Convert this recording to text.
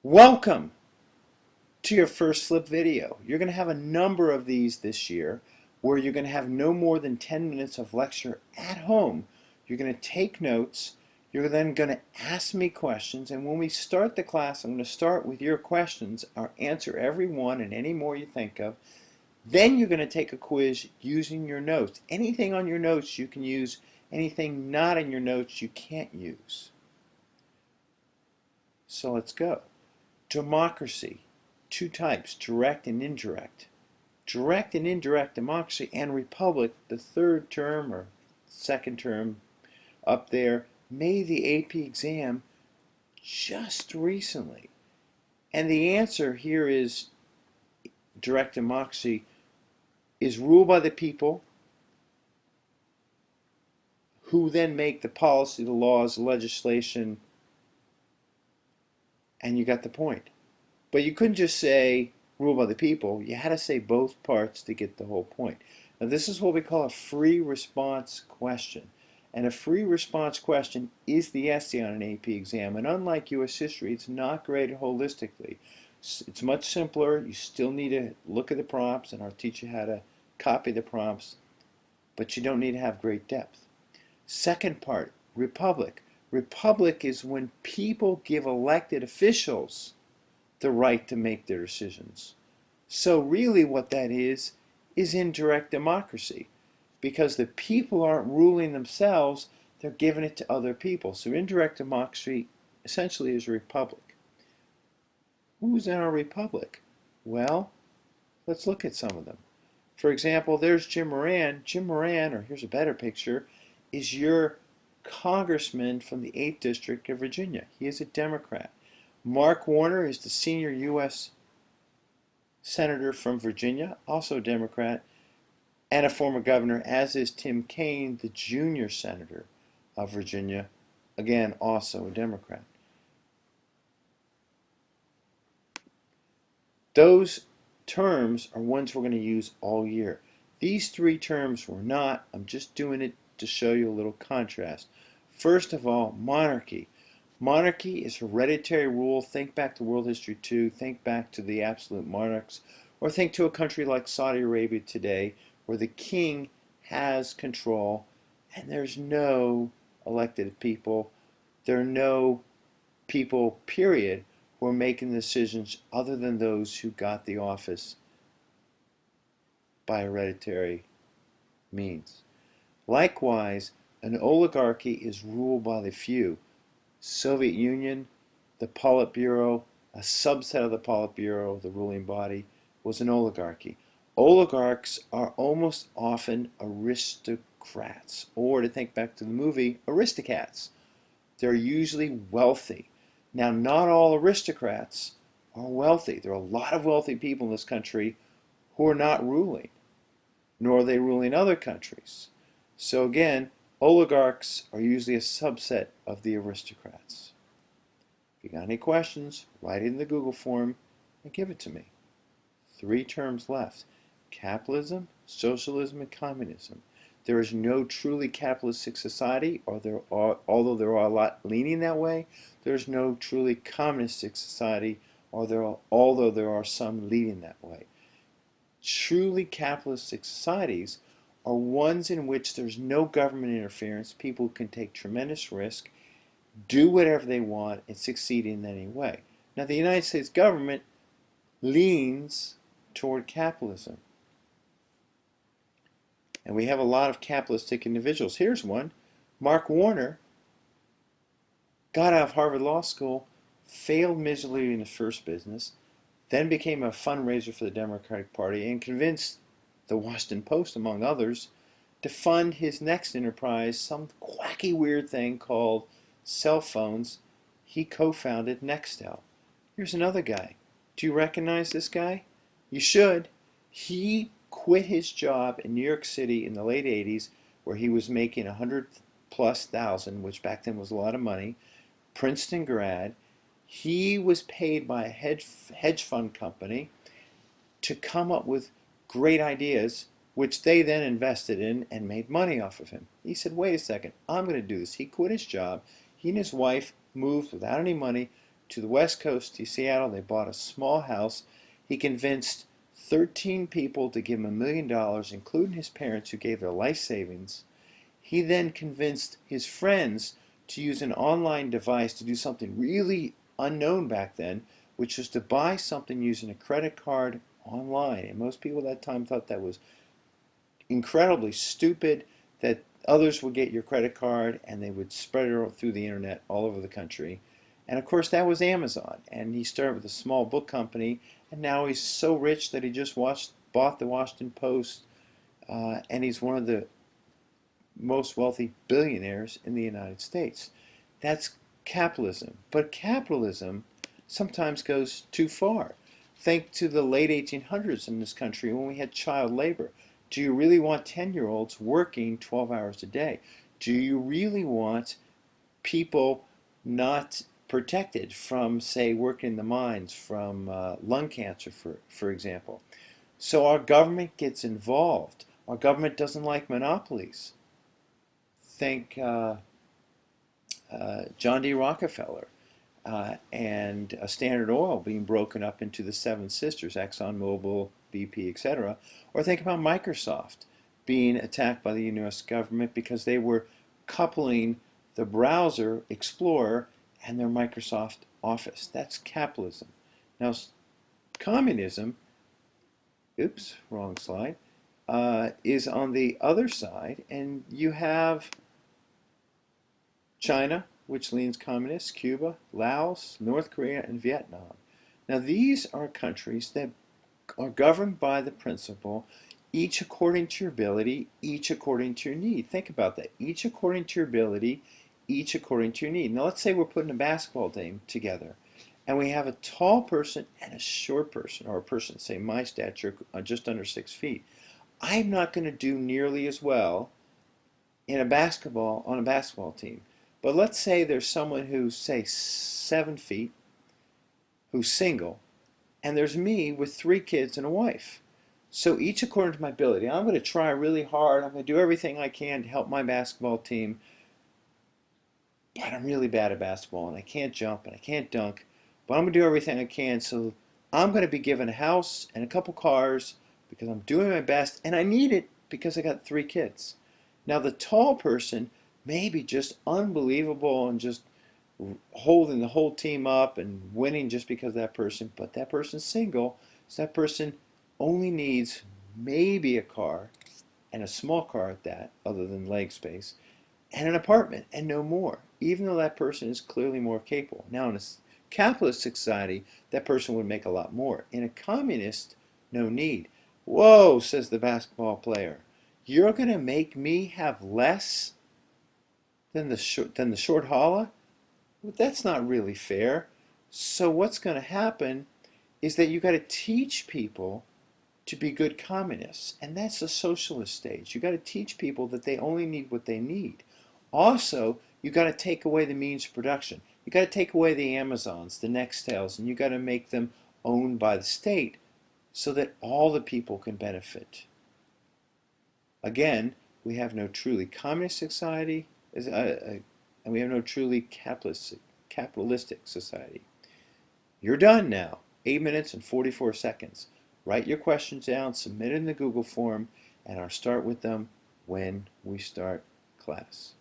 Welcome to your first flip video. You're going to have a number of these this year where you're going to have no more than 10 minutes of lecture at home. You're going to take notes. You're then going to ask me questions, and when we start the class, I'm going to start with your questions. I'll answer every one and any more you think of. Then you're going to take a quiz using your notes. Anything on your notes you can use. Anything not in your notes you can't use. So let's go. Democracy, two types, direct and indirect. Direct and indirect democracy and republic, the third term or second term up there, made the AP exam just recently. And the answer here is direct democracy is ruled by the people who then make the policy, the laws, the legislation, and you got the point. But you couldn't just say ruled by the people. You had to say both parts to get the whole point. Now this is what we call a free response question. And a free response question is the essay on an AP exam. And unlike U.S. history, it's not graded holistically. It's much simpler. You still need to look at the prompts, and I'll teach you how to copy the prompts. But you don't need to have great depth. Second part, republic. Republic is when people give elected officials the right to make their decisions. So really what that is indirect democracy, because the people aren't ruling themselves, they're giving it to other people. So indirect democracy essentially is a republic. Who's in our republic? Well, let's look at some of them. For example, there's Jim Moran. Jim Moran, or here's a better picture, is your congressman from the 8th District of Virginia. He is a Democrat. Mark Warner is the senior U.S. Senator from Virginia, also a Democrat, and a former governor, as is Tim Kaine, the junior senator of Virginia, again, also a Democrat. Those terms are ones we're going to use all year. These three terms were not. I'm just doing it to show you a little contrast. First of all, monarchy. Monarchy is hereditary rule. Think back to World History 2. Think back to the absolute monarchs. Or think to a country like Saudi Arabia today, where the king has control and there's no elected people. There are no people, period, who are making decisions other than those who got the office by hereditary means. Likewise, an oligarchy is ruled by the few. Soviet Union, the Politburo, a subset of the Politburo, the ruling body, was an oligarchy. Oligarchs are almost often aristocrats, or to think back to the movie, Aristocats. They're usually wealthy. Now, not all aristocrats are wealthy. There are a lot of wealthy people in this country who are not ruling, nor are they ruling other countries. So again, oligarchs are usually a subset of the aristocrats. If you got any questions, write it in the Google form and give it to me. Three terms left: capitalism, socialism, and communism. There is no truly capitalistic society, although there are a lot leaning that way. There's no truly communistic society, although there are some leaning that way. Truly capitalistic societies are ones in which there's no government interference. People can take tremendous risk, do whatever they want, and succeed in any way. Now, the United States government leans toward capitalism. And we have a lot of capitalistic individuals. Here's one. Mark Warner got out of Harvard Law School, failed miserably in his first business, then became a fundraiser for the Democratic Party and convinced the Washington Post, among others, to fund his next enterprise, some quacky weird thing called cell phones. He co-founded Nextel. Here's another guy. Do you recognize this guy? You should. He quit his job in New York City in the late 80s, where he was making 100+ thousand, which back then was a lot of money, Princeton grad. He was paid by a hedge fund company to come up with great ideas, which they then invested in and made money off of him. He said, wait a second, I'm going to do this. He quit his job. He and his wife moved without any money to the West Coast, to Seattle. They bought a small house. He convinced 13 people to give him $1 million, including his parents, who gave their life savings. He then convinced his friends to use an online device to do something really unknown back then, which was to buy something using a credit card online. And most people at that time thought that was incredibly stupid, that others would get your credit card and they would spread it through the internet all over the country. And of course, that was Amazon. And he started with a small book company, and now he's so rich that he just bought the Washington Post, and he's one of the most wealthy billionaires in the United States. That's capitalism. But capitalism sometimes goes too far. Think to the late 1800s in this country when we had child labor. Do you really want 10-year-olds working 12 hours a day? Do you really want people not protected from, say, working in the mines, from lung cancer, for example? So our government gets involved. Our government doesn't like monopolies. Think John D. Rockefeller and Standard Oil being broken up into the seven sisters, ExxonMobil, BP, etc. Or think about Microsoft being attacked by the US government because they were coupling the browser, Explorer, and their Microsoft Office. That's capitalism. Now, communism, oops, wrong slide, is on the other side, and you have China, which leans communist, Cuba, Laos, North Korea, and Vietnam. Now, these are countries that are governed by the principle, each according to your ability, each according to your need. Think about that. Each according to your ability, each according to your need. Now, let's say we're putting a basketball team together, and we have a tall person and a short person, or a person, say my stature, just under 6 feet. I'm not going to do nearly as well on a basketball team. But let's say there's someone who's, say, 7 feet, who's single, and there's me with 3 kids and a wife. So each according to my ability. I'm going to try really hard. I'm going to do everything I can to help my basketball team. But I'm really bad at basketball, and I can't jump, and I can't dunk. But I'm going to do everything I can. So I'm going to be given a house and a couple cars because I'm doing my best, and I need it because I got 3 kids. Now the tall person may be just unbelievable and just holding the whole team up and winning just because of that person, but that person's single, so that person only needs maybe a car, and a small car at that, other than leg space, and an apartment, and no more, even though that person is clearly more capable. Now, in a capitalist society, that person would make a lot more. In a communist, no need. Whoa, says the basketball player. You're going to make me have less than the short holla? Well, that's not really fair. So what's going to happen is that you got to teach people to be good communists. And that's the socialist stage. You got to teach people that they only need what they need. Also, you got to take away the means of production. You got to take away the Amazons, the Nextels, and you got to make them owned by the state so that all the people can benefit. Again, we have no truly communist society, and we have no truly capitalistic society. You're done now. 8 minutes and 44 seconds. Write your questions down, submit it in the Google form, and I'll start with them when we start class.